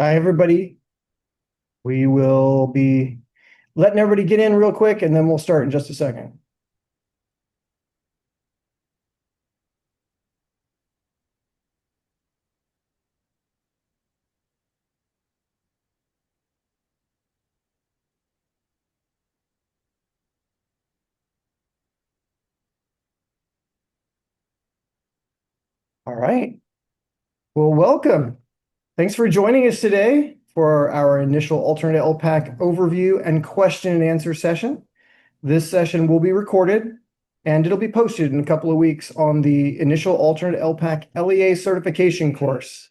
Hi, everybody. We will be letting everybody get in real quick, and then we'll start in just a second. All right. Well, welcome. Thanks for joining us today for our initial alternate ELPAC overview and question and answer session. This session will be recorded, and it'll be posted in a couple of weeks on the initial alternate ELPAC LEA certification course.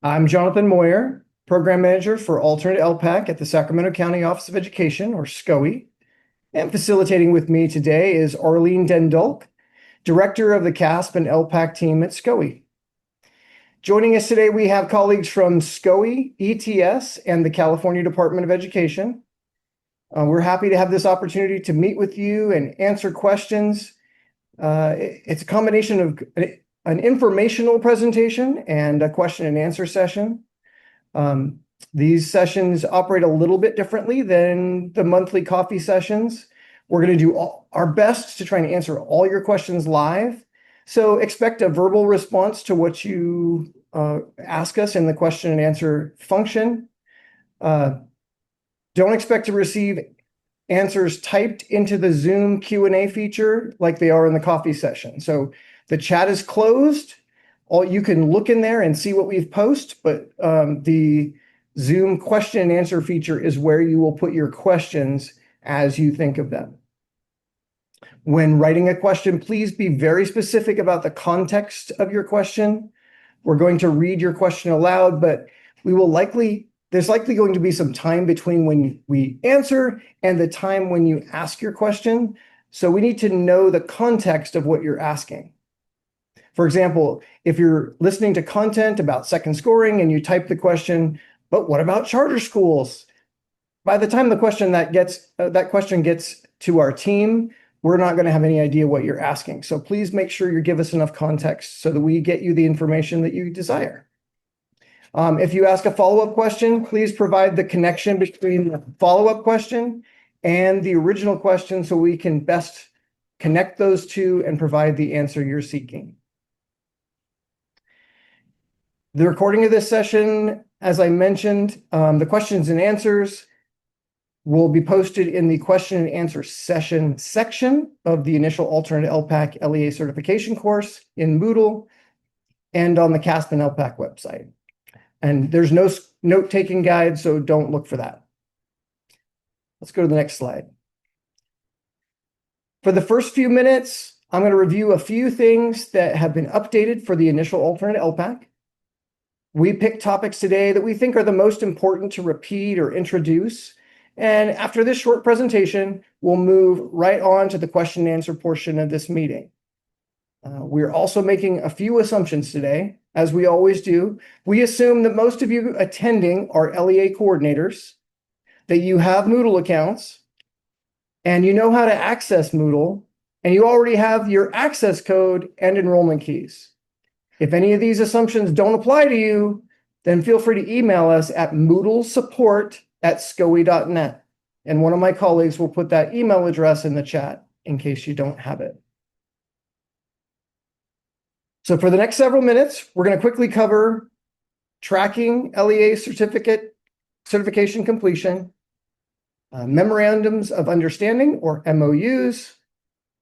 I'm Jonathan Moyer, Program Manager for Alternate ELPAC at the Sacramento County Office of Education, or SCOE. And facilitating with me today is Arlene Dendulk, Director of the CAASPP and ELPAC team at SCOE. Joining us today, we have colleagues from SCOE, ETS, and the California Department of Education. We're happy to have this opportunity to meet with you and answer questions. It's a combination of an informational presentation and a question and answer session. These sessions operate a little bit differently than the monthly coffee sessions. We're going to do our best to try and answer all your questions live. So expect a verbal response to what you ask us in the question and answer function. Don't expect to receive answers typed into the Zoom Q&A feature like they are in the coffee session. So the chat is closed. You can look in there and see what we've posted, but the Zoom question and answer feature is where you will put your questions as you think of them. When writing a question, please be very specific about the context of your question. We're going to read your question aloud, but there's likely going to be some time between when we answer and the time when you ask your question. So we need to know the context of what you're asking. For example, if you're listening to content about second scoring and you type the question, but what about charter schools? By the time that question gets to our team, we're not going to have any idea what you're asking. So please make sure you give us enough context so that we get you the information that you desire. If you ask a follow-up question, please provide the connection between the follow-up question and the original question so we can best connect those two and provide the answer you're seeking. The recording of this session, as I mentioned, the questions and answers will be posted in the question and answer session section of the initial alternate ELPAC LEA certification course in Moodle and on the CAASPP and ELPAC website. And there's no note-taking guide, so don't look for that. Let's go to the next slide. For the first few minutes, I'm going to review a few things that have been updated for the initial alternate ELPAC. We picked topics today that we think are the most important to repeat or introduce. And after this short presentation, we'll move right on to the question and answer portion of this meeting. We're also making a few assumptions today, as we always do. We assume that most of you attending are LEA coordinators, that you have Moodle accounts, and you know how to access Moodle, and you already have your access code and enrollment keys. If any of these assumptions don't apply to you, then feel free to email us at moodlesupport@scoe.net. And one of my colleagues will put that email address in the chat in case you don't have it. So for the next several minutes, we're going to quickly cover tracking LEA certification completion, memorandums of understanding or MOUs,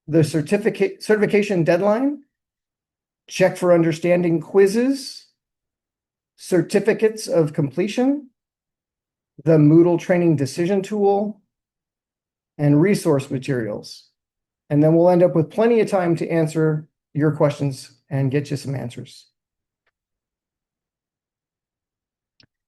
the certification deadline, check for understanding quizzes, certificates of completion, the Moodle training decision tool, and resource materials. And then we'll end up with plenty of time to answer your questions and get you some answers.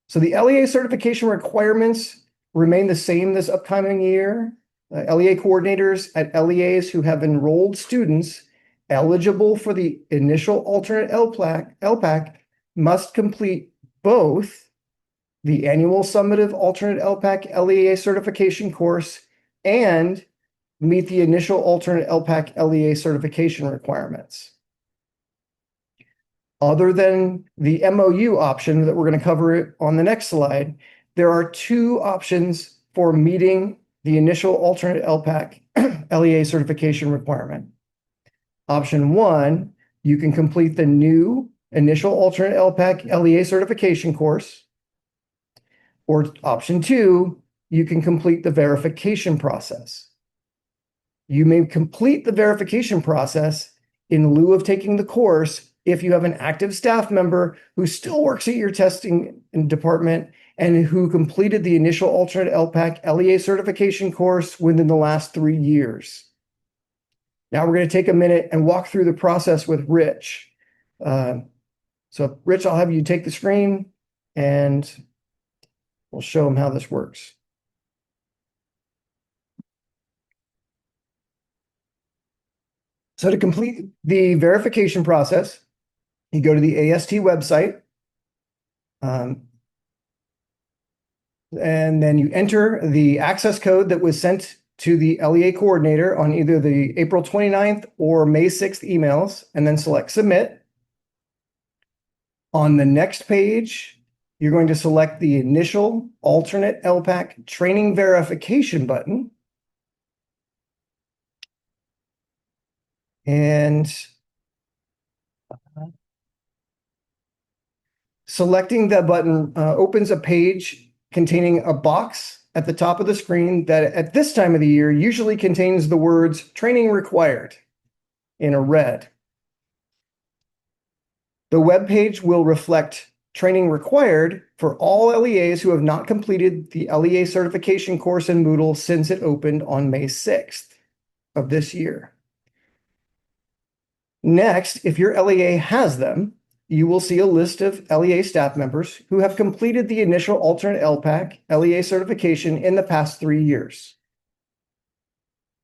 So the LEA certification requirements remain the same this upcoming year. LEA coordinators at LEAs who have enrolled students eligible for the initial alternate ELPAC must complete both the annual summative alternate ELPAC LEA certification course and meet the initial alternate ELPAC LEA certification requirements. Other than the MOU option that we're going to cover it on the next slide, there are two options for meeting the initial alternate ELPAC LEA certification requirement. Option one, you can complete the new initial alternate ELPAC LEA certification course. Or option two, you can complete the verification process. You may complete the verification process in lieu of taking the course if you have an active staff member who still works at your testing department and who completed the initial alternate ELPAC LEA certification course within the last 3 years. Now we're going to take a minute and walk through the process with Rich. So Rich, I'll have you take the screen and we'll show him how this works. So to complete the verification process, you go to the AST website, and then you enter the access code that was sent to the LEA coordinator on either the April 29th or May 6th emails, and then select Submit. On the next page, you're going to select the initial alternate ELPAC training verification button. And selecting that button opens a page containing a box at the top of the screen that at this time of the year usually contains the words training required in a red. The web page will reflect training required for all LEAs who have not completed the LEA certification course in Moodle since it opened on May 6th of this year. Next, if your LEA has them, you will see a list of LEA staff members who have completed the initial alternate ELPAC LEA certification in the past 3 years.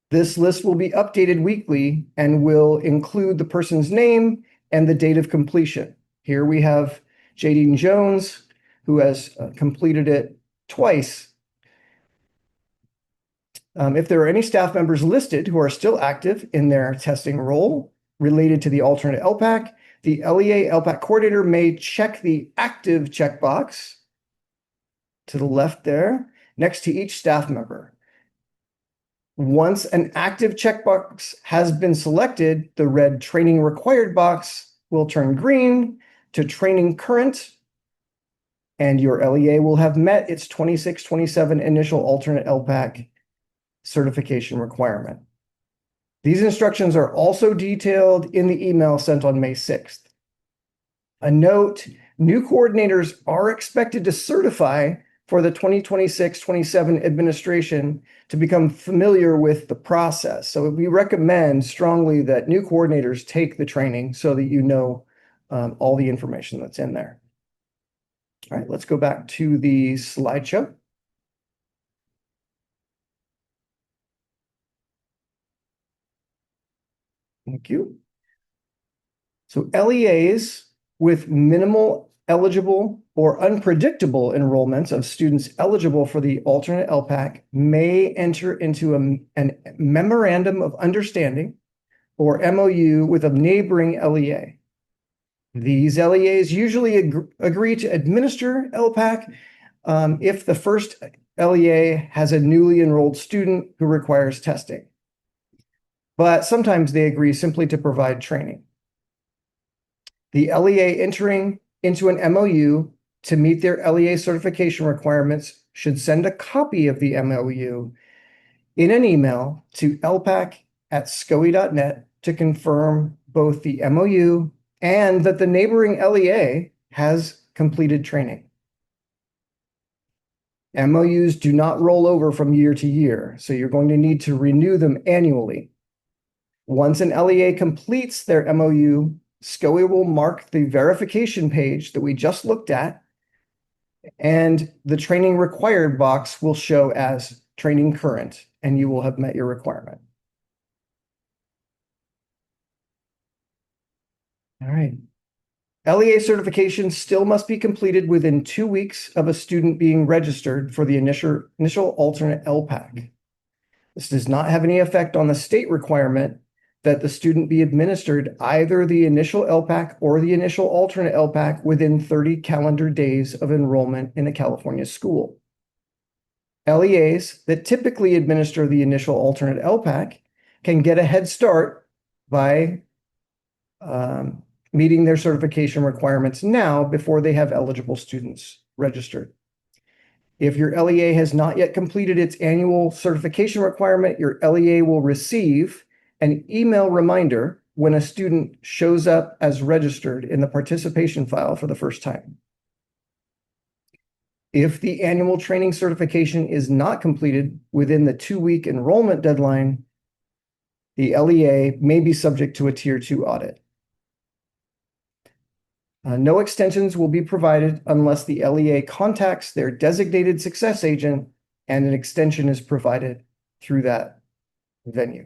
This list will be updated weekly and will include the person's name and the date of completion. Here we have Jadine Jones, who has completed it twice. If there are any staff members listed who are still active in their testing role related to the alternate ELPAC, the LEA ELPAC coordinator may check the active checkbox to the left there next to each staff member. Once an active checkbox has been selected, the red training required box will turn green to training current, and your LEA will have met its 26-27 initial alternate ELPAC certification requirement. These instructions are also detailed in the email sent on May 6th. A note, new coordinators are expected to certify for the 2026-27 administration to become familiar with the process. So we recommend strongly that new coordinators take the training so that you know all the information that's in there. All right, let's go back to the slideshow. Thank you. So LEAs with minimal eligible or unpredictable enrollments of students eligible for the alternate ELPAC may enter into a memorandum of understanding or MOU with a neighboring LEA. These LEAs usually agree to administer ELPAC if the first LEA has a newly enrolled student who requires testing. But sometimes they agree simply to provide training. The LEA entering into an MOU to meet their LEA certification requirements should send a copy of the MOU in an email to elpac@scoe.net to confirm both the MOU and that the neighboring LEA has completed training. MOUs do not roll over from year to year, so you're going to need to renew them annually. Once an LEA completes their MOU, SCOE will mark the verification page that we just looked at, and the training required box will show as training current, and you will have met your requirement. All right. LEA certification still must be completed within 2 weeks of a student being registered for the initial alternate ELPAC. This does not have any effect on the state requirement that the student be administered either the initial ELPAC or the initial alternate ELPAC within 30 calendar days of enrollment in a California school. LEAs that typically administer the initial alternate ELPAC can get a head start by meeting their certification requirements now before they have eligible students registered. If your LEA has not yet completed its annual certification requirement, your LEA will receive an email reminder when a student shows up as registered in the participation file for the first time. If the annual training certification is not completed within the 2-week enrollment deadline, the LEA may be subject to a Tier 2 audit. No extensions will be provided unless the LEA contacts their designated success agent and an extension is provided through that venue.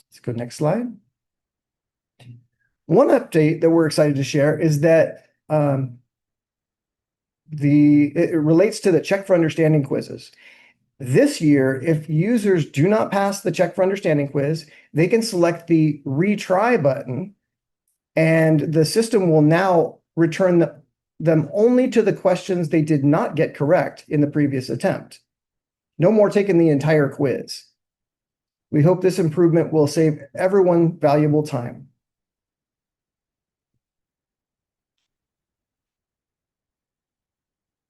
Let's go next slide. One update that we're excited to share is that it relates to the Check for Understanding quizzes. This year, if users do not pass the Check for Understanding quiz, they can select the retry button, and the system will now return them only to the questions they did not get correct in the previous attempt. No more taking the entire quiz. We hope this improvement will save everyone valuable time.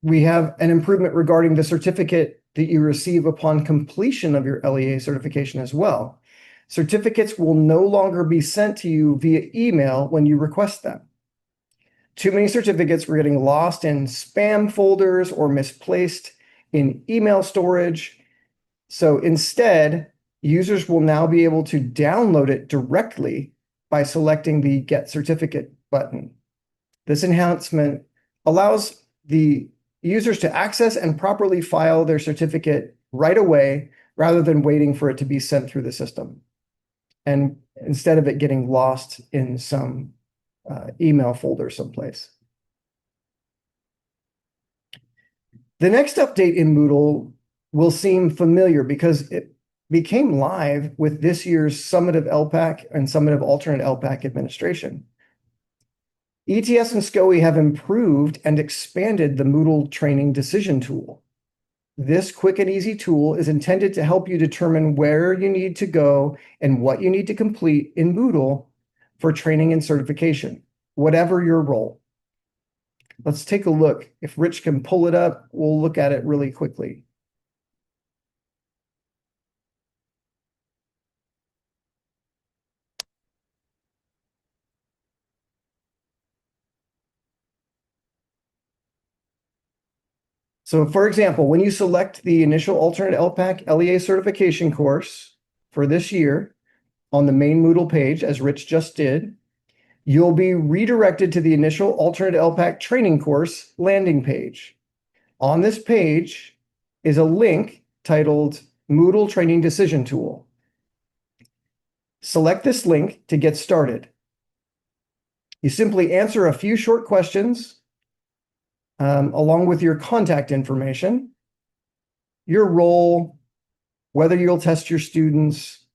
We have an improvement regarding the certificate that you receive upon completion of your LEA certification as well. Certificates will no longer be sent to you via email when you request them. Too many certificates were getting lost in spam folders or misplaced in email storage. So instead, users will now be able to download it directly by selecting the Get Certificate button. This enhancement allows the users to access and properly file their certificate right away rather than waiting for it to be sent through the system, and instead of it getting lost in some email folder someplace. The next update in Moodle will seem familiar because it became live with this year's Summative ELPAC and Summative Alternate ELPAC administration. ETS and SCOE have improved and expanded the Moodle training decision tool. This quick and easy tool is intended to help you determine where you need to go and what you need to complete in Moodle for training and certification, whatever your role. Let's take a look. If Rich can pull it up, we'll look at it really quickly. So for example, when you select the initial alternate ELPAC LEA certification course for this year on the main Moodle page, as Rich just did, you'll be redirected to the initial alternate ELPAC training course landing page. On this page is a link titled Moodle Training Decision Tool. Select this link to get started. You simply answer a few short questions along with your contact information, your role, whether you'll test your students,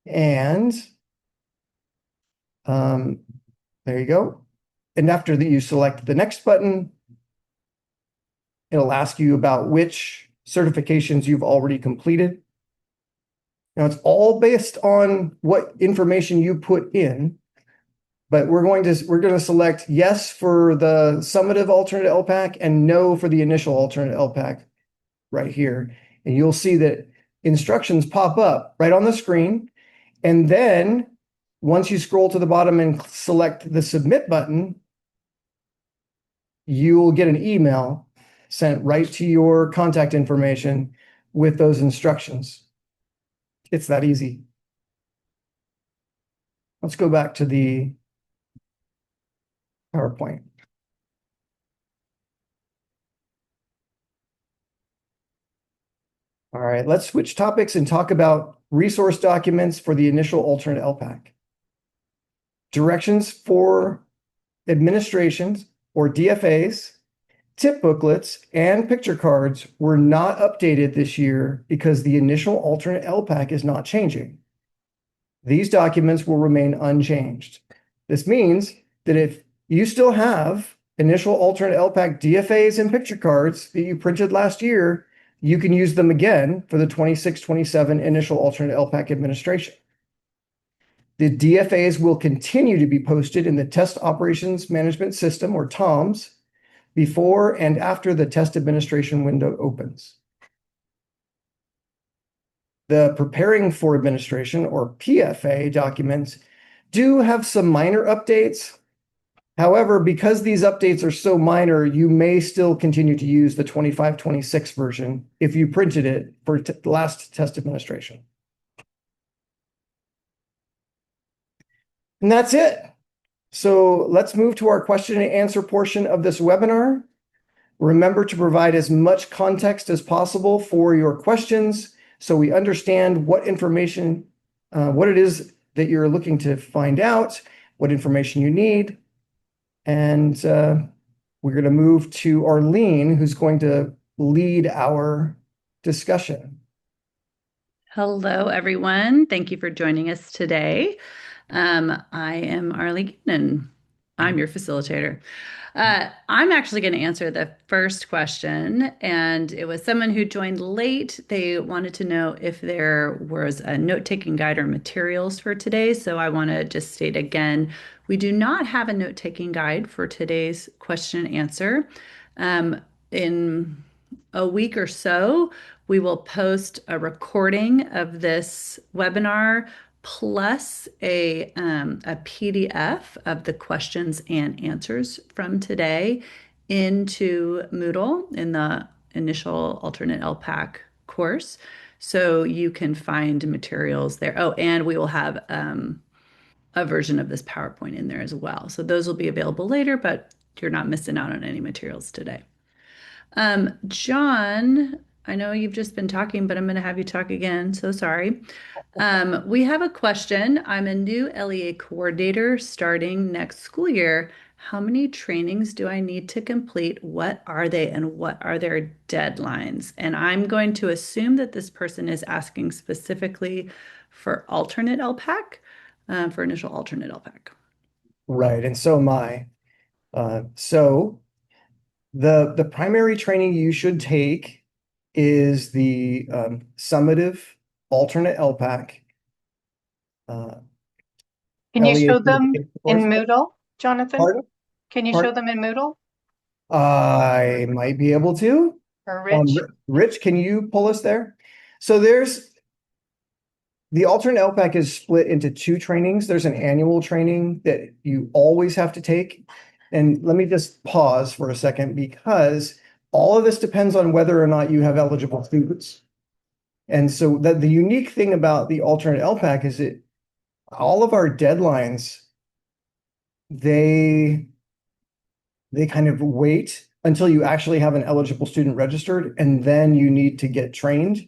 and there you go. And after that, you select the next button. It'll ask you about which certifications you've already completed. Now, it's all based on what information you put in, but we're going to select yes for the summative alternate ELPAC and no for the initial alternate ELPAC right here. And you'll see that instructions pop up right on the screen. And then once you scroll to the bottom and select the submit button, you will get an email sent right to your contact information with those instructions. It's that easy. Let's go back to the PowerPoint. All right, let's switch topics and talk about resource documents for the initial alternate ELPAC. Directions for administrations or DFAs Tip booklets and picture cards were not updated this year because the initial alternate ELPAC is not changing. These documents will remain unchanged. This means that if you still have initial alternate ELPAC DFAs and picture cards that you printed last year, you can use them again for the 26-27 initial alternate ELPAC administration. The DFAs will continue to be posted in the Test Operations Management System, or TOMS, before and after the test administration window opens. The Preparing for Administration, or PFA, documents do have some minor updates. However, because these updates are so minor, you may still continue to use the 25-26 version if you printed it for last test administration. And that's it. So let's move to our question and answer portion of this webinar. Remember to provide as much context as possible for your questions so we understand what information, what it is that you're looking to find out, what information you need. And we're going to move to Arlene, who's going to lead our discussion. Hello, everyone. Thank you for joining us today. I am Arlene, and I'm your facilitator. I'm actually going to answer the first question, and it was someone who joined late. They wanted to know if there was a note-taking guide or materials for today. So I want to just state again, we do not have a note-taking guide for today's question and answer. In a week or so, we will post a recording of this webinar plus a PDF of the questions and answers from today into Moodle in the initial alternate ELPAC course. So you can find materials there. Oh, and we will have a version of this PowerPoint in there as well. So those will be available later, but you're not missing out on any materials today. John, I know you've just been talking, but I'm going to have you talk again. So sorry. We have a question. I'm a new LEA coordinator starting next school year. How many trainings do I need to complete? What are they and what are their deadlines? And I'm going to assume that this person is asking specifically for alternate LPAC, for initial alternate LPAC. Right, and so am I. So the primary training you should take is the summative alternate LPAC. Can you show them in course. Moodle, Jonathan? Pardon? Can you Pardon? show them in Moodle? I might be able to. Or Rich? Rich, can you pull us there? So there's the alternate LPAC is split into two trainings. There's an annual training that you always have to take. And let me just pause for a second because all of this depends on whether or not you have eligible students. And so the unique thing about the alternate LPAC is that all of our deadlines, they kind of wait until you actually have an eligible student registered, and then you need to get trained.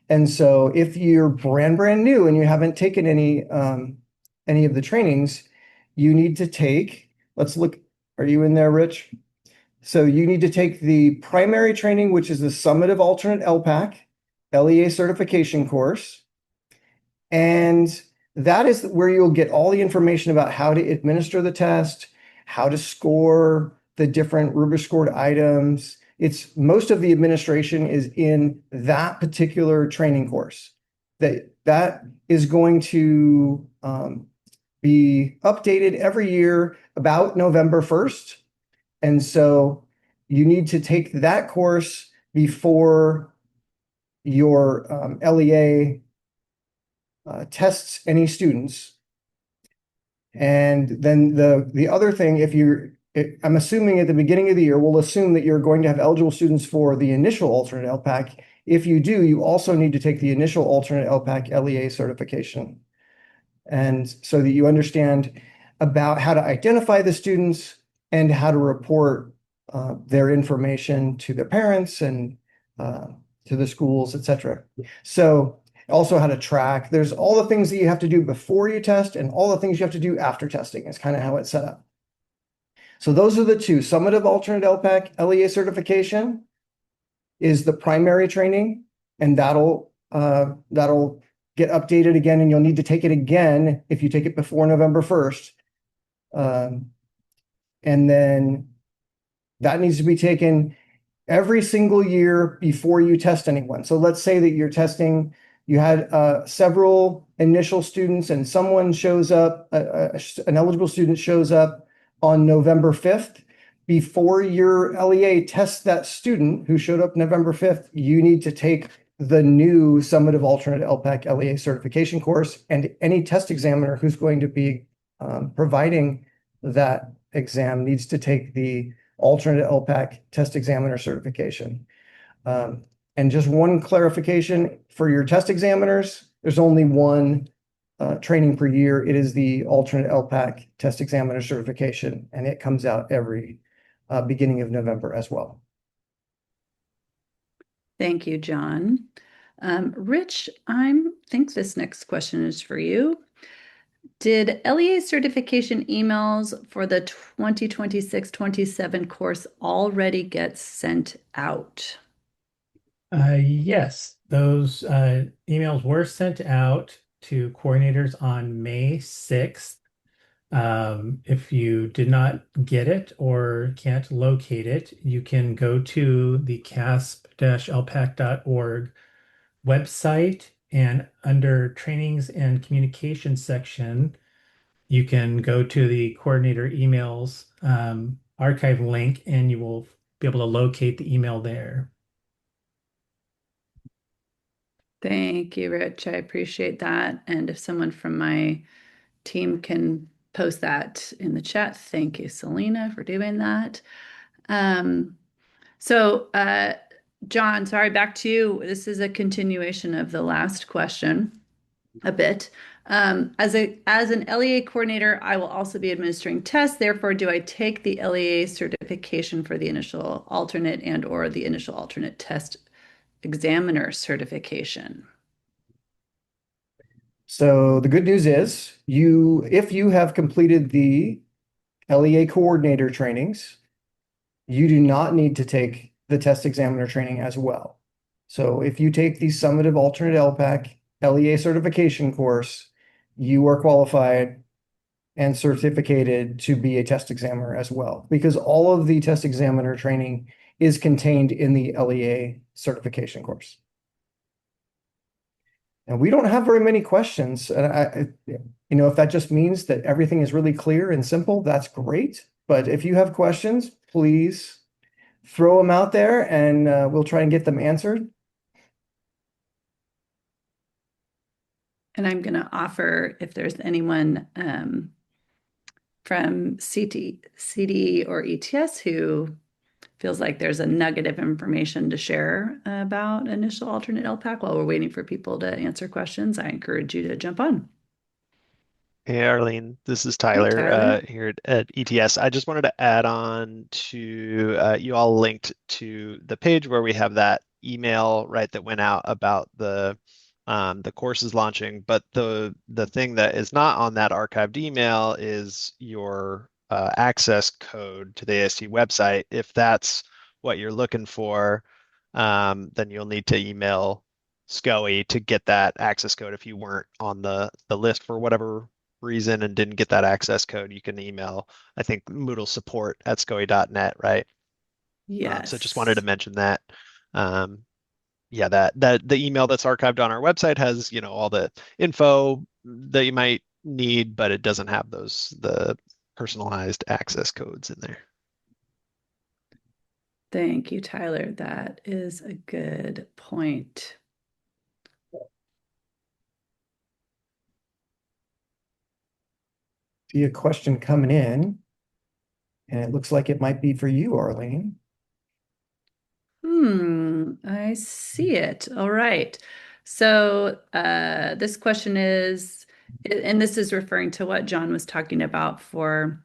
And so if you're brand new and you haven't taken any of the trainings, you need to take, let's look, are you in there, Rich? So you need to take the primary training, which is the summative alternate LPAC, LEA certification course. And that is where you'll get all the information about how to administer the test, how to score the different rubric scored items. It's most of the administration is in that particular training course. That is going to be updated every year about November 1st. And so you need to take that course before your LEA tests any students. And then the other thing, I'm assuming at the beginning of the year, we'll assume that you're going to have eligible students for the initial alternate LPAC. If you do, you also need to take the initial alternate LPAC LEA certification. And so that you understand about how to identify the students and how to report their information to their parents and to the schools, etc. So also how to track. There's all the things that you have to do before you test and all the things you have to do after testing is kind of how it's set up. So those are the two. Summative alternate LPAC LEA certification is the primary training, and that'll get updated again, and you'll need to take it again if you take it before November 1st. And then that needs to be taken every single year before you test anyone. So let's say that you're testing, you had several initial students and someone shows up, an eligible student shows up on November 5th. Before your LEA tests that student who showed up November 5th, you need to take the new summative alternate LPAC LEA certification course, and any test examiner who's going to be providing that exam needs to take the alternate LPAC test examiner certification. And just one clarification for your test examiners, there's only one training per year. It is the alternate LPAC test examiner certification, and it comes out every beginning of November as well. Thank you, John. Rich, I think this next question is for you. Did LEA certification emails for the 2026-27 course already get sent out? Yes, those emails were sent out to coordinators on May 6th. If you did not get it or can't locate it, you can go to the CAASPP-LPAC.org website, and under trainings and communication section, you can go to the coordinator emails archive link, and you will be able to locate the email there. Thank you, Rich. I appreciate that. And if someone from my team can post that in the chat, thank you, Selena, for doing that. John, sorry, back to you. This is a continuation of the last question a bit. As an LEA coordinator, I will also be administering tests. Therefore, do I take the LEA certification for the initial alternate and or the initial alternate test examiner certification? So the good news is if you have completed the LEA coordinator trainings, you do not need to take the test examiner training as well. So if you take the summative alternate LPAC LEA certification course, you are qualified and certificated to be a test examiner as well, because all of the test examiner training is contained in the LEA certification course. And we don't have very many questions. And if that just means that everything is really clear and simple, that's great. But if you have questions, please throw them out there, and we'll try and get them answered. And I'm going to offer, if there's anyone from CD or ETS who feels like there's a nugget of information to share about initial alternate LPAC while we're waiting for people to answer questions, I encourage you to jump on. Hey, Arlene, this is Hey, Tyler Tyler. here at ETS. I just wanted to add on to you all linked to the page where we have that email, right, that went out about the courses launching. But the thing that is not on that archived email is your access code to the AST website. If that's what you're looking for, then you'll need to email SCOE to get that access code. If you weren't on the list for whatever reason and didn't get that access code, you can email, I think, Moodle support at scoe.net, right? Yes. So just wanted to mention that. Yeah, that the email that's archived on our website has, all the info that you might need, but it doesn't have the personalized access codes in there. Thank you, Tyler. That is a good point. See a question coming in, and it looks like it might be for you, Arlene. I see it. All right. So this question is, and this is referring to what John was talking about for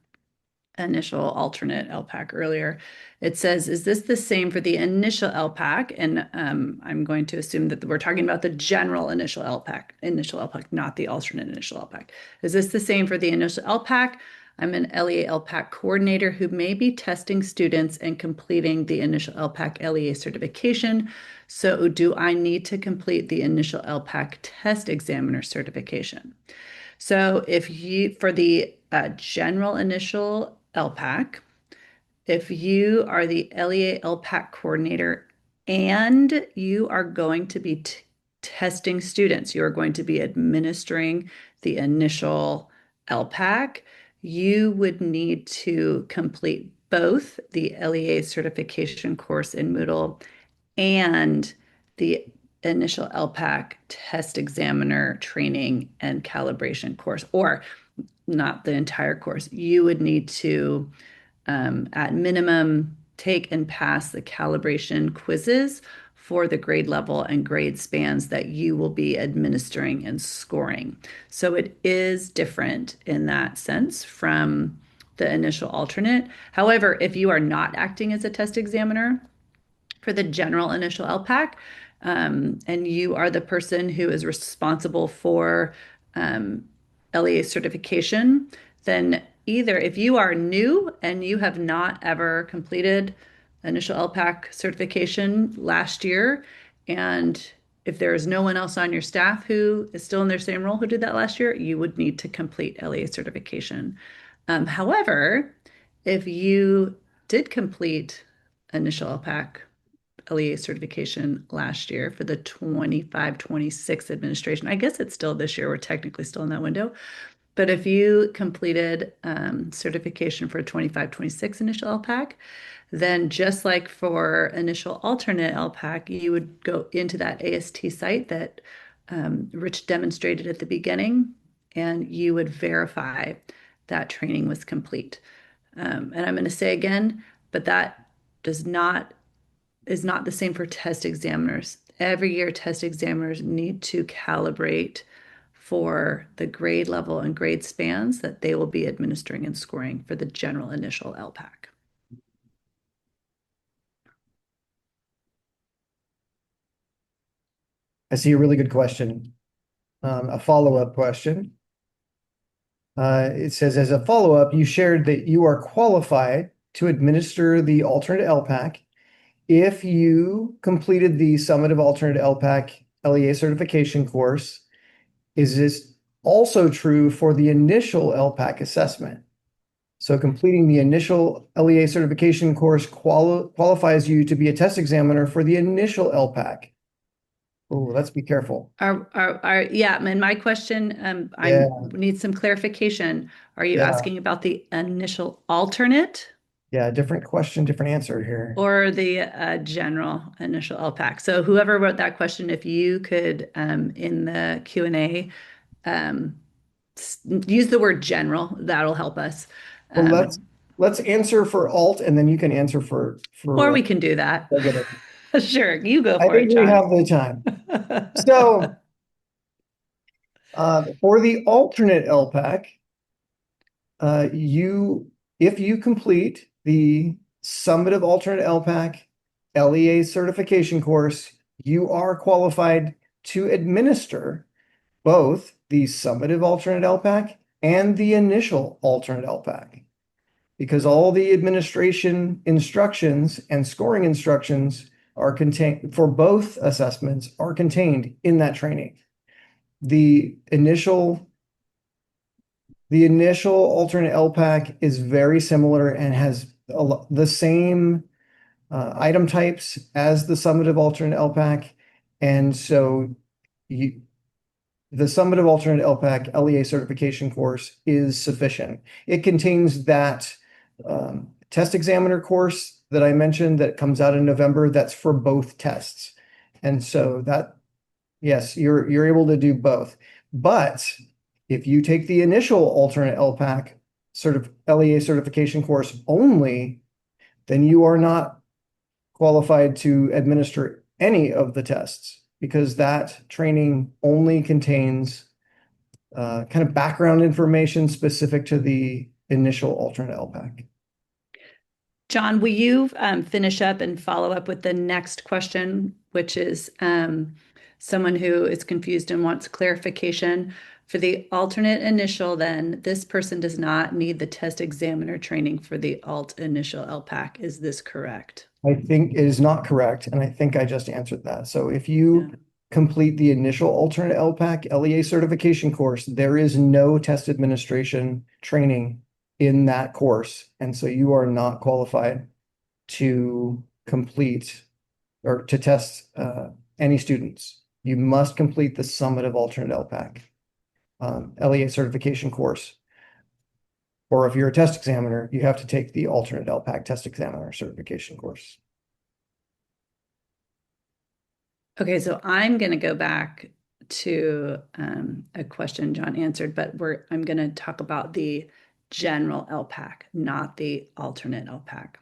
initial alternate LPAC earlier. It says, is this the same for the initial LPAC? And I'm going to assume that we're talking about the general initial LPAC, not the alternate initial LPAC. Is this the same for the initial LPAC I'm an LEA LPAC coordinator who may be testing students and completing the initial LPAC LEA certification. So do I need to complete the initial LPAC test examiner certification? So for the general initial LPAC, if you are the LEA LPAC coordinator and you are going to be testing students, you are going to be administering the initial LPAC, you would need to complete both the LEA certification course in Moodle and the initial LPAC test examiner training and calibration course, or not the entire course. You would need to at minimum, take and pass the calibration quizzes for the grade level and grade spans that you will be administering and scoring. So it is different in that sense from the initial alternate. However, if you are not acting as a test examiner for the general initial LPAC, and you are the person who is responsible for LEA certification, then either if you are new and you have not ever completed initial LPAC certification last year, and if there is no one else on your staff who is still in their same role who did that last year, you would need to complete LEA certification. However, if you did complete initial LPAC LEA certification last year for the 25-26 administration, I guess it's still this year, we're technically still in that window. But if you completed certification for 25-26 initial LPAC, then just like for initial alternate LPAC, you would go into that AST site that Rich demonstrated at the beginning, and you would verify that training was complete. And I'm going to say again, but that does not is not the same for test examiners. Every year, test examiners need to calibrate for the grade level and grade spans that they will be administering and scoring for the general initial LPAC. I see a really good question. A follow-up question. It says, as a follow-up, you shared that you are qualified to administer the alternate LPAC if you completed the Summative Alternate LPAC LEA certification course. Is this also true for the initial LPAC assessment? So completing the initial LEA certification course qualifies you to be a test examiner for the initial LPAC. Oh, let's be careful. Yeah, and my question, Yeah. I need some clarification. Are you Yeah. asking about the initial alternate Yeah, different question, different answer here. or the general initial LPAC? So whoever wrote that question, if you could, in the Q&A, use the word general, that'll help us. Well, let's answer for alt, and then you can answer for Or we can do that. regular. Sure, you go I for it, think we John. have the time. So for the alternate LPAC, if you complete the summative alternate LPAC LEA certification course, you are qualified to administer both the summative alternate LPAC and the initial alternate LPAC, because all the administration instructions and scoring instructions are contained for both assessments are contained in that training. The initial alternate LPAC is very similar and has the same item types as the summative alternate LPAC. And so the summative alternate LPAC LEA certification course is sufficient. It contains that test examiner course that I mentioned that comes out in November. That's for both tests. And so that, yes, you're able to do both. But if you take the initial alternate LPAC LEA certification course only, then you are not qualified to administer any of the tests, because that training only contains kind of background information specific to the initial alternate LPAC. John, will you finish up and follow up with the next question, which is someone who is confused and wants clarification For the alternate initial, then, this person does not need the test examiner training for the alt initial LPAC. Is this correct? I think it is not correct, and I think I just answered that. So if Yeah. you complete the initial alternate LPAC LEA certification course, there is no test administration training in that course. And so you are not qualified to complete or to test any students. You must complete the summative alternate LPAC LEA certification course. Or if you're a test examiner, you have to take the alternate LPAC test examiner certification course. Okay, so I'm going to go back to a question John answered, but I'm going to talk about the general LPAC, not the alternate LPAC.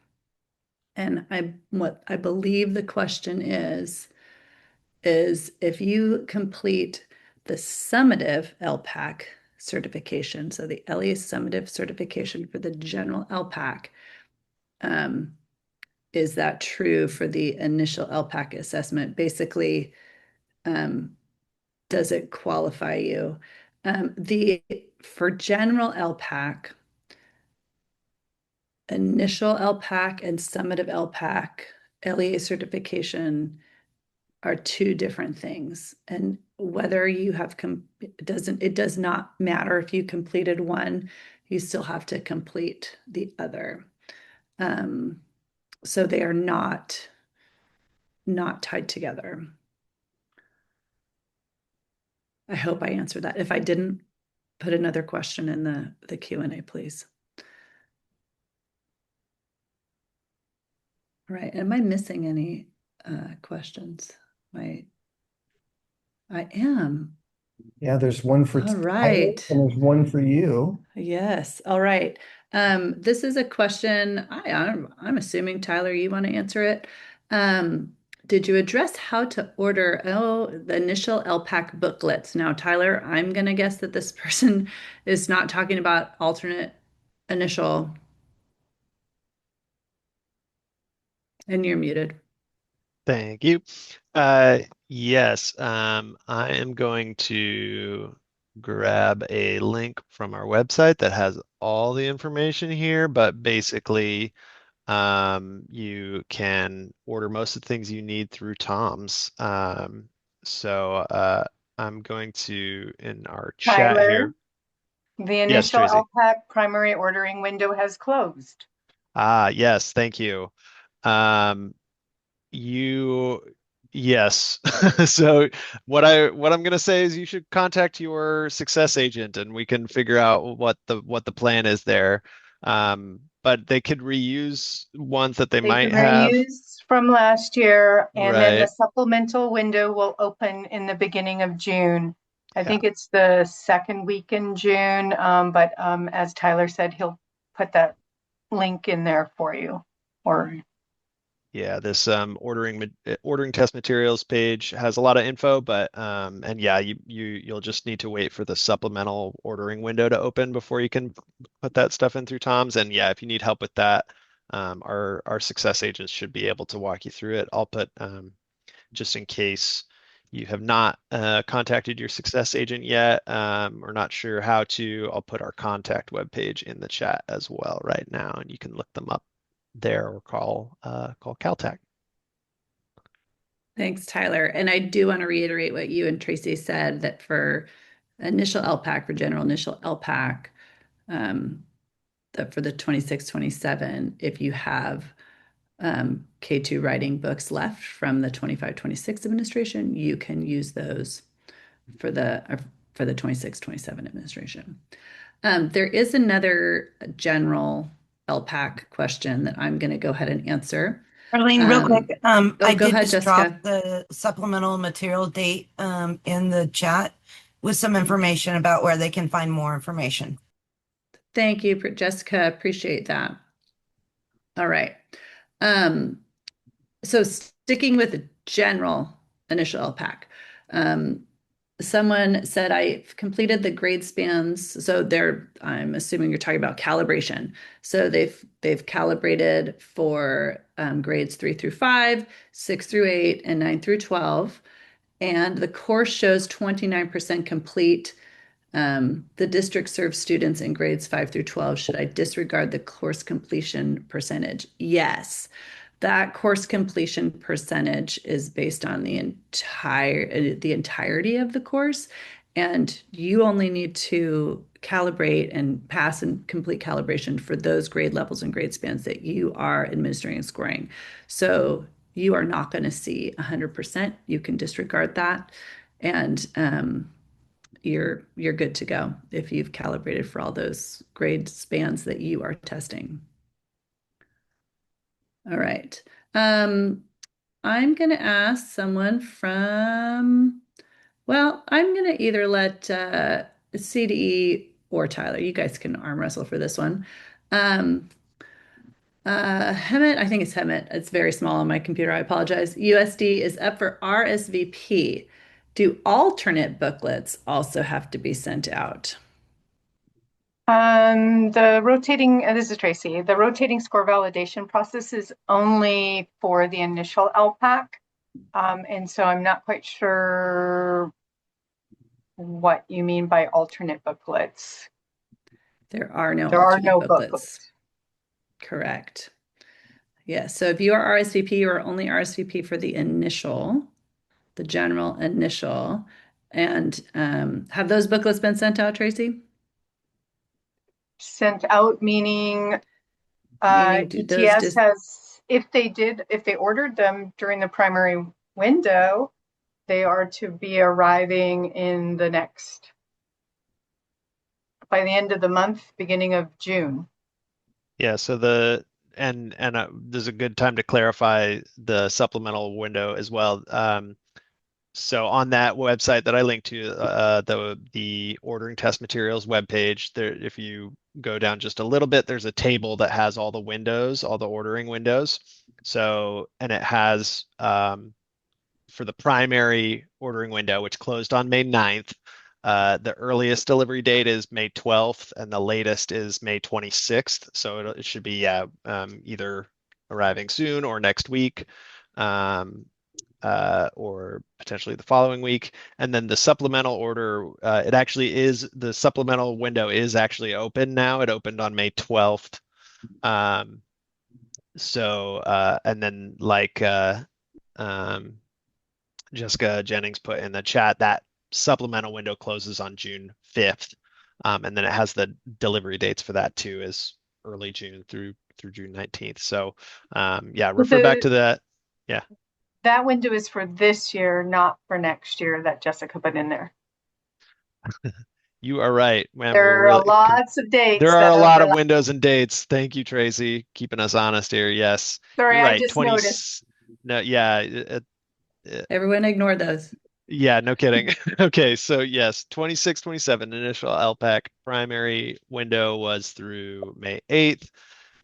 And what I believe the question is if you complete the summative LPAC certification, so the LEA summative certification for the general LPAC, is that true for the initial LPAC assessment? Basically, does it qualify you? For general LPAC, initial LPAC and summative LPAC, LEA certification are two different things. And whether you have it does not matter if you completed one, you still have to complete the other. So they are not tied together. I hope I answered that. If I didn't, put another question in the Q&A, please. All right. Am I missing any questions? I am. Yeah, there's one for All Tyler, right. and there's one for you. Yes. All right. This is a question I'm assuming, Tyler, you want to answer it. Did you address how to order the initial LPAC booklets? Now, Tyler, I'm going to guess that this person is not talking about alternate initial. And you're muted. Thank you. Yes, I am going to grab a link from our website that has all the information here, but basically, you can order most of the things you need through Tom's. So I'm going to, in our chat Tyler, here. the Yes, initial Tracy. LPAC primary ordering window has closed. Yes, thank you. Um, You, yes. So what I'm gonna say is you should contact your success agent and we can figure out what the plan is there. But they could reuse ones that they They can might have. reuse from last year, and then the Right. supplemental window will open in the beginning of June. I Yeah. think it's the second week in June, but as Tyler said, he'll put that link in there for you. Or Yeah, this ordering test materials page has a lot of info, but and yeah, you'll just need to wait for the supplemental ordering window to open before you can put that stuff in through Tom's. And yeah, if you need help with that, our success agents should be able to walk you through it. I'll put just in case you have not contacted your success agent yet, or not sure how to, I'll put our contact webpage in the chat as well right now, and you can look them up there or call Caltech. Thanks, Tyler. And I do want to reiterate what you and Tracy said, that for initial LPAC, for general initial LPAC, that for the 26-27, if you have K2 writing books left from the 25-26 administration, you can use those for the 26-27 administration. There is another general LPAC question that I'm going to go ahead and answer. Arlene, real quick, I go did ahead, just drop Jessica. the supplemental material date in the chat with some information about where they can find more information. Thank you, Jessica. Appreciate that. All right. So sticking with the general initial LPAC, someone said I've completed the grade spans. So I'm assuming you're talking about calibration. So they've calibrated for grades 3-5, 6-8, and 9-12. And the course shows 29% complete. The district serves students in grades 5 through 12. Should I disregard the course completion percentage? Yes. That course completion percentage is based on the entirety of the course, and you only need to calibrate and pass and complete calibration for those grade levels and grade spans that you are administering and scoring. So you are not going to see 100%. You can disregard that, and you're good to go if you've calibrated for all those grade spans that you are testing. All right. Um, I'm going to ask someone from, well, I'm going to either let CDE or Tyler, you guys can arm wrestle for this one. Um, Hemet, I think it's Hemet. It's very small on my computer. I apologize. USD is up for RSVP. Do alternate booklets also have to be sent out? This is Tracy. The rotating score validation process is only for the initial LPAC. And so I'm not quite sure what you mean by alternate booklets. There are no There are alternate no booklets. booklets. Correct. Yeah. So if you are RSVP, you are only RSVP for the initial, the general initial. And have those booklets been sent out, Tracy? Sent out meaning Meaning, do those ETS just has, if they ordered them during the primary window, they are to be arriving by the end of the month, beginning of June. Yeah, so there's a good time to clarify the supplemental window as well. So on that website that I linked to, the ordering test materials webpage, there, if you go down just a little bit, there's a table that has all the windows, all the ordering windows. So, and it has for the primary ordering window, which closed on May 9th, the earliest delivery date is May 12th, and the latest is May 26th. So it should be either arriving soon or next week. Or potentially the following week. And then the supplemental order, the supplemental window is actually open now. It opened on May 12th. And then um, Jessica Jennings put in the chat, that supplemental window closes on June 5th. And then it has the delivery dates for that too, is early June through June 19th. So refer back to that. Yeah. That window is for this year, not for next year that Jessica put in there. You are right. Man, There are lots of dates. There are a lot of windows and dates. Thank you, Tracy, keeping us honest here. Yes, sorry, you're I right. just 20. noticed. No, yeah, everyone ignore those? yeah, no kidding. Okay, so yes, 26, 27 initial LPAC primary window was through May 8th.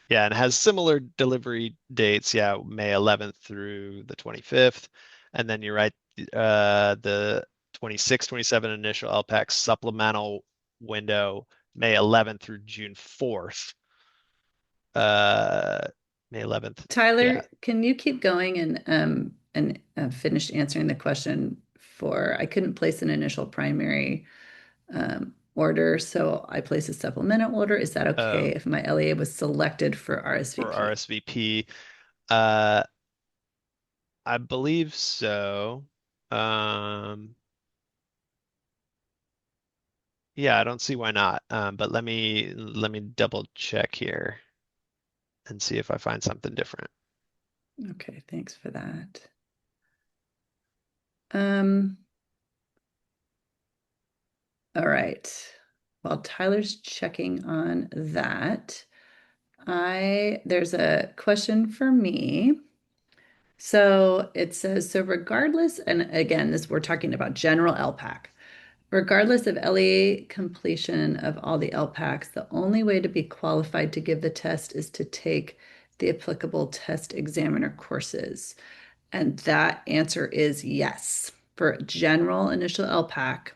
Yeah, and it has similar delivery dates. Yeah, May 11th through the 25th. And then you're right, the 26, 27 initial LPAC supplemental window, May 11th through June 4th. May 11th. Tyler, Yeah. can you keep going and finish answering the question I couldn't place an initial primary order, so I placed a supplemental order. Is that okay if my LEA was selected for RSVP? For RSVP, I believe so. Yeah, I don't see why not. But let me double check here and see if I find something different. Okay, thanks for that. All right. While Tyler's checking on that, there's a question for me. So it says, so regardless, and again, we're talking about general LPAC. Regardless of LEA completion of all the LPACs, the only way to be qualified to give the test is to take the applicable test examiner courses. And that answer is yes. For general initial LPAC,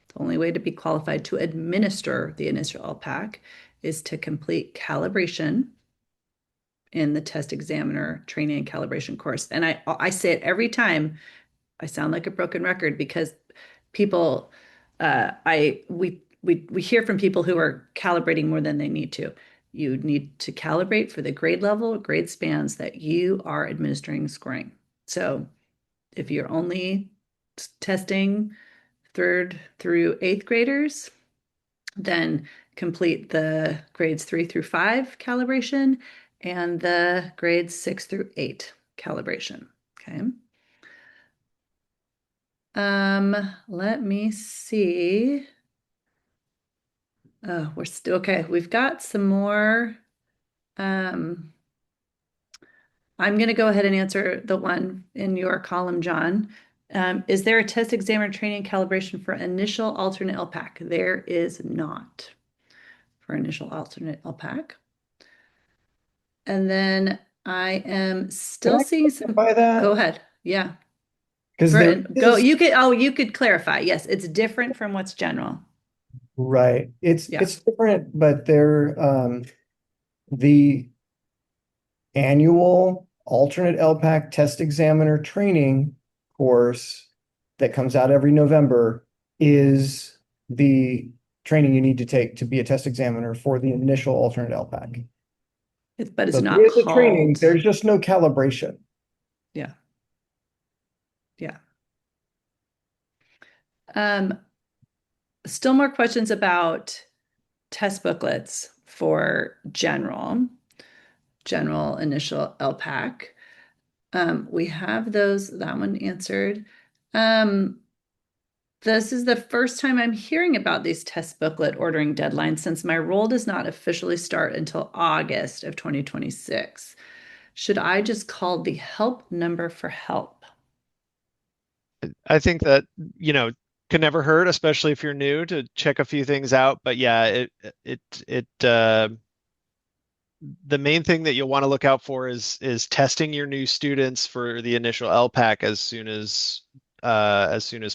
the only way to be qualified to administer the initial LPAC is to complete calibration in the test examiner training and calibration course. And I say it every time. I sound like a broken record because people, we we hear from people who are calibrating more than they need to. You need to calibrate for the grade level, grade spans that you are administering scoring. So if you're only testing third through eighth graders, then complete the grades 3 through 5 calibration and the grades 6 through 8 calibration. Okay. Let me see. Oh, we're still okay. We've got some more. Um, I'm going to go ahead and answer the one in your column, John. Is there a test examiner training calibration for initial alternate ELPAC? There is not for initial alternate ELPAC. And then I am Can still I seeing some. clarify Go that? ahead. Yeah. Because For there go. is, You could clarify. Yes, it's different from what's general. right. Yeah. It's different, but the annual alternate LPAC test examiner training course that comes out every November is the training you need to take to be a test examiner for the initial alternate LPAC. But it's So not there is a training, called. there's just no calibration. Yeah. Yeah. Um, Still more questions about test booklets for general initial LPAC. We have that one answered. Um, this is the first time I'm hearing about these test booklet ordering deadlines since my role does not officially start until August of 2026. Should I just call the help number for help? I think that, can never hurt, especially if you're new, to check a few things out. But yeah, the main thing that you'll want to look out for is testing your new students for the initial LPAC as soon as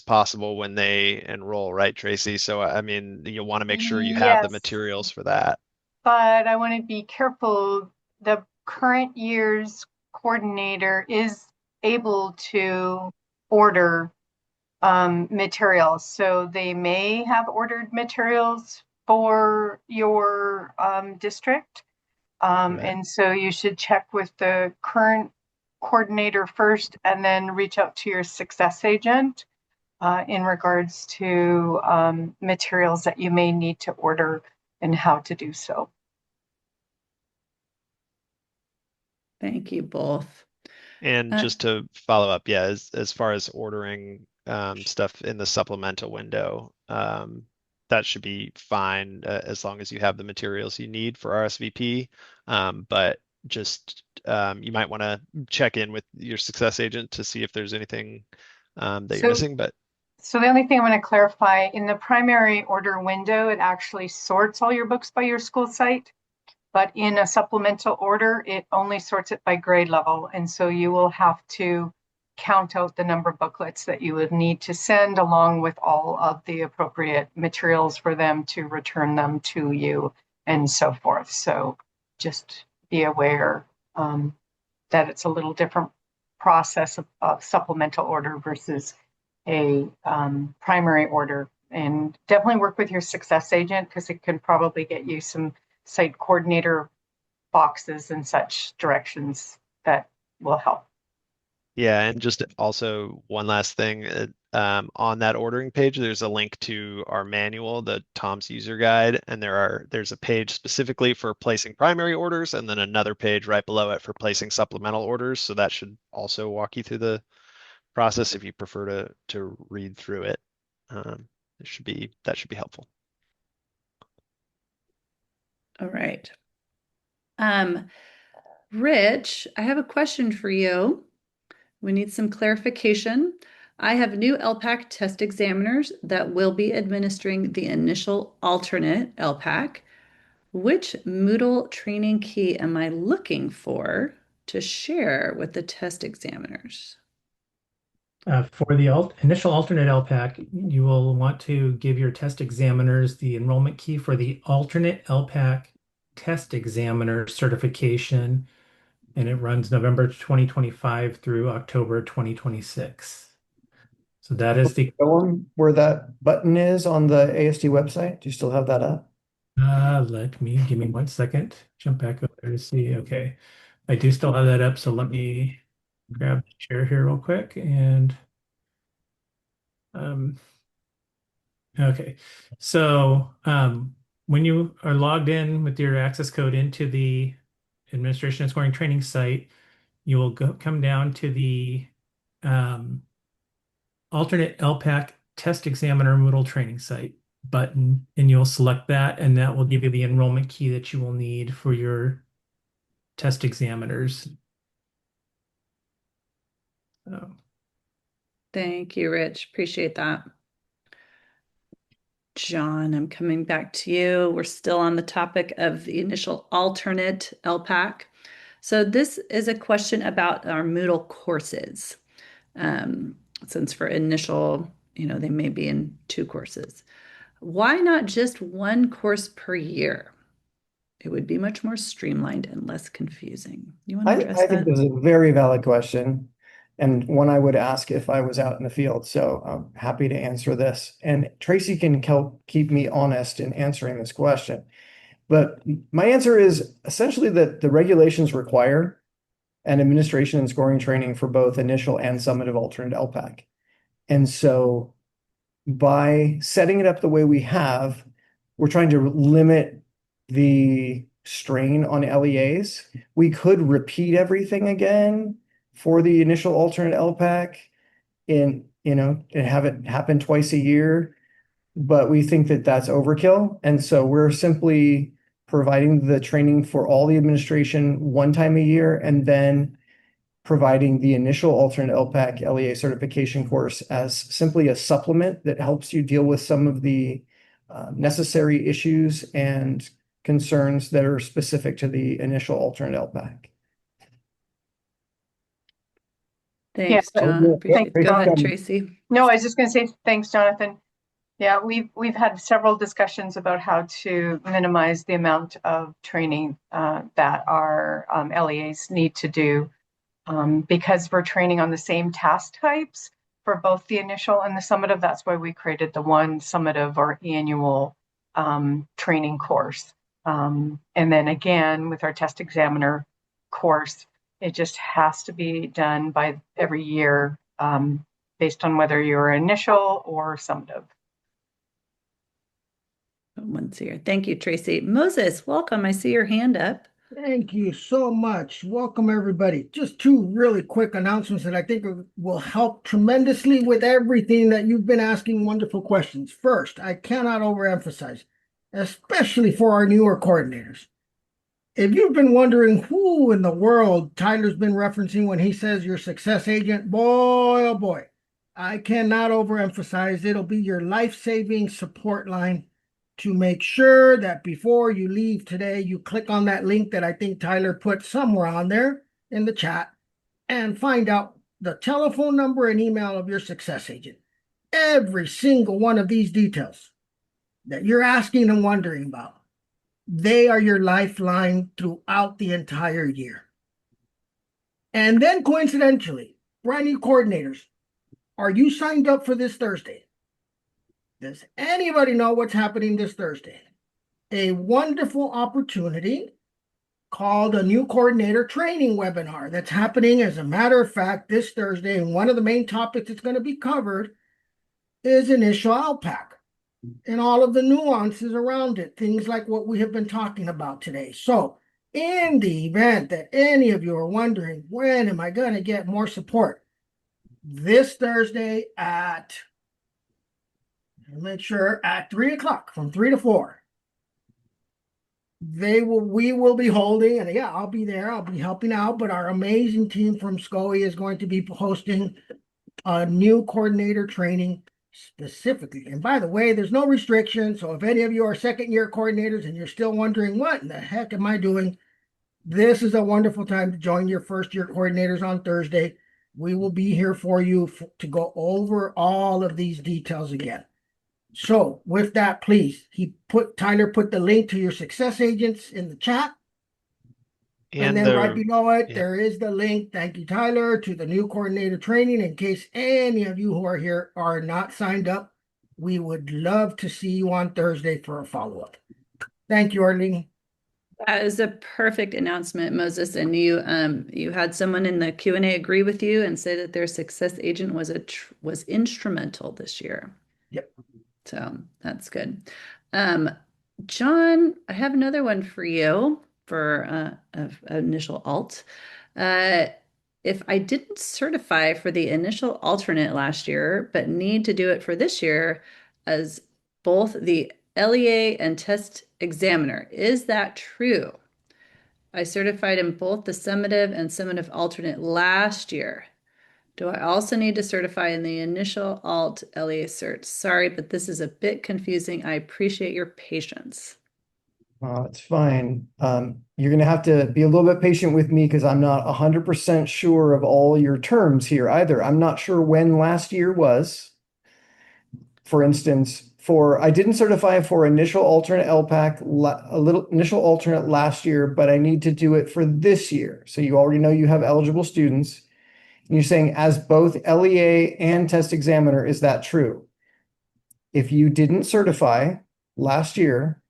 possible when they enroll, right, Tracy? So I mean, you'll want to make sure you have the Yes, materials for that. but I want to be careful. The current year's coordinator is able to order materials. So they may have ordered materials for your district. Right. And so you should check with the current coordinator first and then reach out to your success agent in regards to materials that you may need to order and how to do so. Thank you both. And Uh, just to follow up, yeah, as far as ordering stuff in the supplemental window, that should be fine as long as you have the materials you need for RSVP. But just you might want to check in with your success agent to see if there's anything that you're So, missing. But so the only thing I want to clarify, in the primary order window, it actually sorts all your books by your school site. But in a supplemental order, it only sorts it by grade level. And so you will have to count out the number of booklets that you would need to send along with all of the appropriate materials for them to return them to you and so forth. So just be aware that it's a little different process of supplemental order versus a primary order. And definitely work with your success agent because it can probably get you some site coordinator boxes and such directions that will help. yeah, and just also one last thing, on that ordering page, there's a link to our manual, the Tom's user guide, and there's a page specifically for placing primary orders, and then another page right below it for placing supplemental orders. So that should also walk you through the process if you prefer to read through it. That should be helpful. all right. Um, Rich, I have a question for you. We need some clarification. I have new LPAC test examiners that will be administering the initial alternate LPAC. Which Moodle training key am I looking for to share with the test examiners? For the initial alternate LPAC, you will want to give your test examiners the enrollment key for the alternate LPAC test examiner certification, and it runs November 2025 through October 2026. So that is the, Show them where that button is on the ASD website. Do you still have that up? give me 1 second, jump back over there to see. Okay. I do still have that up, so let me grab the chair here real quick and um, okay. So when you are logged in with your access code into the administration and scoring training site, you will come down to the um, alternate LPAC test examiner Moodle training site button, and you'll select that, and that will give you the enrollment key that you will need for your test examiners. So, Thank you, Rich. Appreciate that. John, I'm coming back to you. We're still on the topic of the initial alternate LPAC. So this is a question about our Moodle courses. Since for initial, they may be in 2 courses. Why not just 1 course per year? It would be much more streamlined and less confusing. You want to address I think that? this is a very valid question and one I would ask if I was out in the field. So I'm happy to answer this. And Tracy can help keep me honest in answering this question. But my answer is essentially that the regulations require an administration and scoring training for both initial and summative alternate LPAC. And so by setting it up the way we have, we're trying to limit the strain on LEAs. We could repeat everything again for the initial alternate LPAC and have it happen twice a year, but we think that that's overkill. And so we're simply providing the training for all the administration 1 time a year, and then providing the initial alternate LPAC LEA certification course as simply a supplement that helps you deal with some of the necessary issues and concerns that are specific to the initial alternate LPAC. Thanks, Yeah. John. Appreciate Thanks, Go ahead, John. Tracy. No, I was just going to say thanks, Jonathan. Yeah, we've had several discussions about how to minimize the amount of training that our LEAs need to do because we're training on the same task types for both the initial and the summative. That's why we created the one summative or annual training course. And then again, with our test examiner course, it just has to be done by every year based on whether you're initial or summative. Once a year. Thank you, Tracy. Moses, welcome. I see your hand up. Thank you so much. Welcome, everybody. Just 2 really quick announcements that I think will help tremendously with everything that you've been asking wonderful questions. First, I cannot overemphasize, especially for our newer coordinators. If you've been wondering who in the world Tyler's been referencing when he says your success agent, boy, oh boy, I cannot overemphasize. It'll be your life-saving support line to make sure that before you leave today, you click on that link that I think Tyler put somewhere on there in the chat and find out the telephone number and email of your success agent. Every single one of these details that you're asking and wondering about, they are your lifeline throughout the entire year. And then coincidentally, brand new coordinators, are you signed up for this Thursday? Does anybody know what's happening this Thursday? A wonderful opportunity called a new coordinator training webinar that's happening, as a matter of fact, this Thursday. And one of the main topics that's going to be covered is initial LPAC and all of the nuances around it, things like what we have been talking about today. So in the event that any of you are wondering, when am I going to get more support? This Thursday at, make sure, at 3 o'clock, from 3 to 4. We will be holding, and yeah, I'll be there. I'll be helping out, but our amazing team from SCOE is going to be hosting a new coordinator training specifically. And by the way, there's no restriction. So if any of you are 2nd-year coordinators and you're still wondering, what in the heck am I doing? This is a wonderful time to join your 1st-year coordinators on Thursday. We will be here for you to go over all of these details again. So with that, please, Tyler put the link to your success agents in the chat. And And then right the below it, yeah. there is the link. Thank you, Tyler, to the new coordinator training. In case any of you who are here are not signed up, we would love to see you on Thursday for a follow-up. Thank you, Arlene. That is a perfect announcement, Moses. And you had someone in the Q&A agree with you and say that their success agent was instrumental this year. Yep. So that's good. Um, John, I have another one for you for initial alt. Uh, if I didn't certify for the initial alternate last year, but need to do it for this year as both the LEA and test examiner, is that true? I certified in both the summative and summative alternate last year. Do I also need to certify in the initial alt LEA cert? Sorry, but this is a bit confusing. I appreciate your patience. It's fine. You're going to have to be a little bit patient with me because I'm not 100% sure of all your terms here either. I'm not sure when last year was. For instance, I didn't certify for initial alternate LPAC, a little initial alternate last year, but I need to do it for this year. So you already know you have eligible students. And you're saying as both LEA and test examiner, is that true? If you didn't certify last year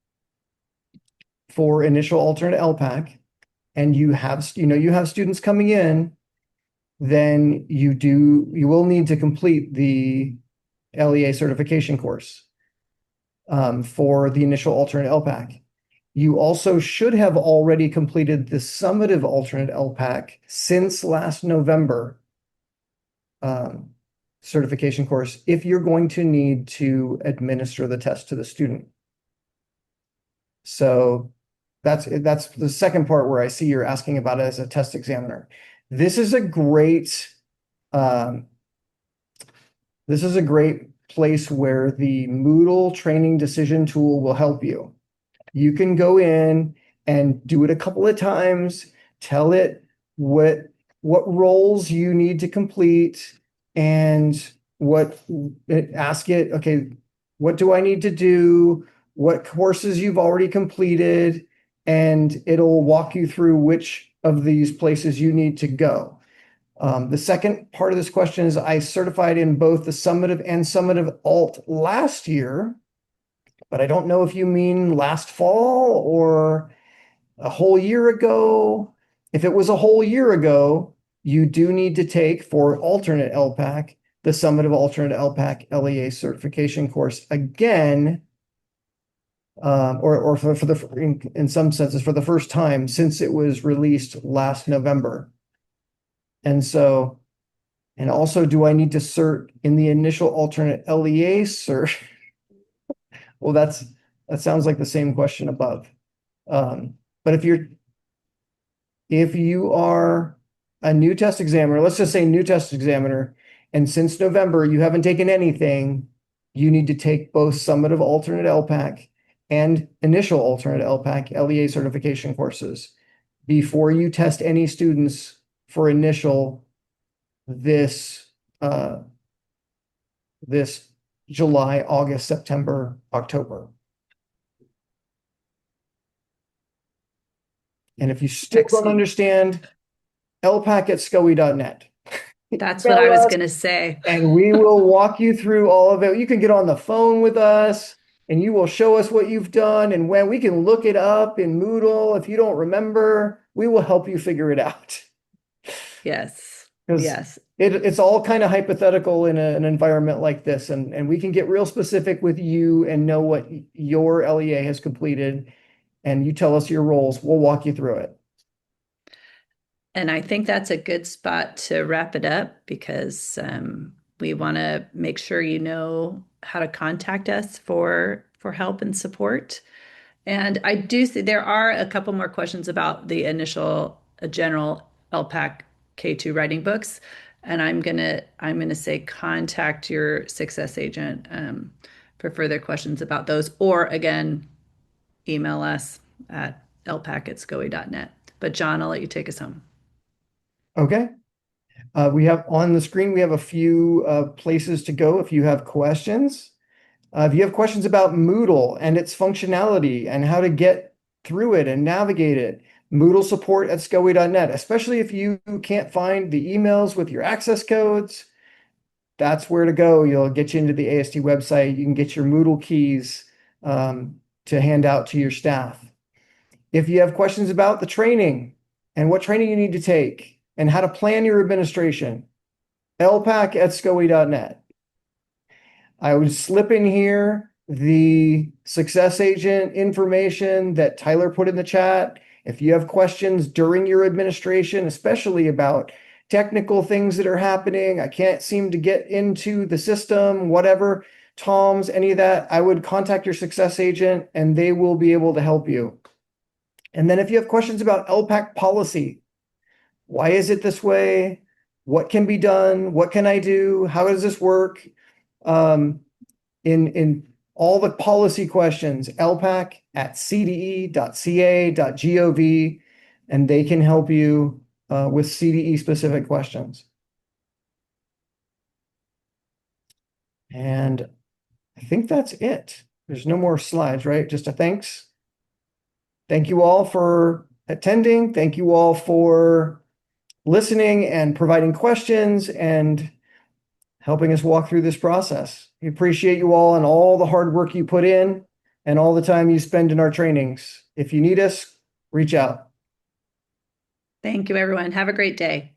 for initial alternate LPAC and you have students coming in, then you will need to complete the LEA certification course for the initial alternate LPAC. You also should have already completed the summative alternate LPAC since last November certification course if you're going to need to administer the test to the student. So that's the second part where I see you're asking about it as a test examiner. This is a great place where the Moodle training decision tool will help you. You can go in and do it a couple of times, tell it what roles you need to complete, and ask it, okay, what do I need to do? What courses you've already completed, and it'll walk you through which of these places you need to go. The second part of this question is I certified in both the summative and summative alt last year, but I don't know if you mean last fall or a whole year ago. If it was a whole year ago, you do need to take for alternate LPAC, the summative alternate LPAC LEA certification course again, or in some senses for the first time since it was released last November. And also, do I need to cert in the initial alternate LEA cert? Well, that sounds like the same question above. But if you are a new test examiner, let's just say new test examiner, and since November you haven't taken anything, you need to take both summative alternate LPAC and initial alternate LPAC LEA certification courses before you test any students for initial this July, August, September, October. And if you still don't understand, lpac@scoe.net. That's what I was going to say. And we will walk you through all of it. You can get on the phone with us and you will show us what you've done. And when we can look it up in Moodle, if you don't remember, we will help you figure it out. Yes. Because yes. It's all kind of hypothetical in an environment like this. And we can get real specific with you and know what your LEA has completed. And you tell us your roles. We'll walk you through it. And I think that's a good spot to wrap it up because we want to make sure you know how to contact us for help and support. And I do see there are a couple more questions about the initial general ELPAC K2 writing books. And I'm gonna say contact your success agent for further questions about those, or again, email us at lpac@scoe.net. But John, I'll let you take us home. Okay. We have on the screen, we have a few places to go if you have questions. If you have questions about Moodle and its functionality and how to get through it and navigate it, Moodle support at scoe.net, especially if you can't find the emails with your access codes. That's where to go. You'll get you into the AST website. You can get your Moodle keys to hand out to your staff. If you have questions about the training and what training you need to take and how to plan your administration, ELPAC at scoe.net. I would slip in here the success agent information that Tyler put in the chat. If you have questions during your administration, especially about technical things that are happening, I can't seem to get into the system, whatever, Tom's, any of that, I would contact your success agent and they will be able to help you. And then if you have questions about ELPAC policy, why is it this way? What can be done? What can I do? How does this work? In all the policy questions, ELPAC at cde.ca.gov, and they can help you with CDE specific questions. And I think that's it. There's no more slides, right? Just a thanks. Thank you all for attending. Thank you all for listening and providing questions and helping us walk through this process. We appreciate you all and all the hard work you put in and all the time you spend in our trainings. If you need us, reach out. Thank you, everyone. Have a great day.